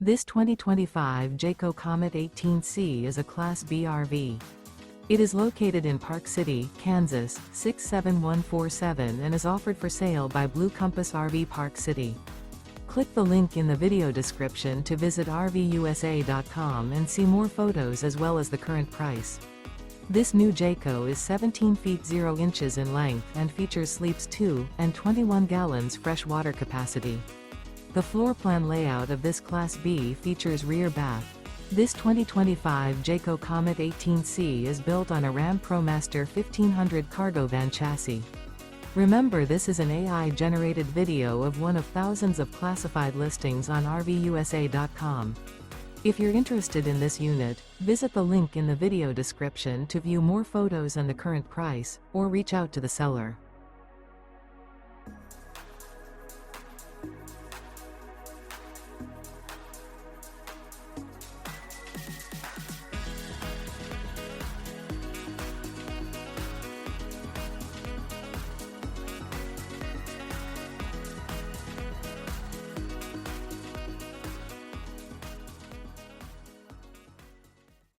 This 2025 Jayco Comet 18C is a Class B RV. It is located in Park City, Kansas, 67147 and is offered for sale by Blue Compass RV Park City. Click the link in the video description to visit RVUSA.com and see more photos as well as the current price. This new Jayco is 17 feet 0 inches in length and features sleeps 2 and 21 gallons fresh water capacity. The floor plan layout of this Class B features rear bath. This 2025 Jayco Comet 18C is built on a RAM ProMaster 1500 cargo van chassis. Remember, this is an AI-generated video of one of thousands of classified listings on RVUSA.com. If you're interested in this unit, visit the link in the video description to view more photos and the current price, or reach out to the seller.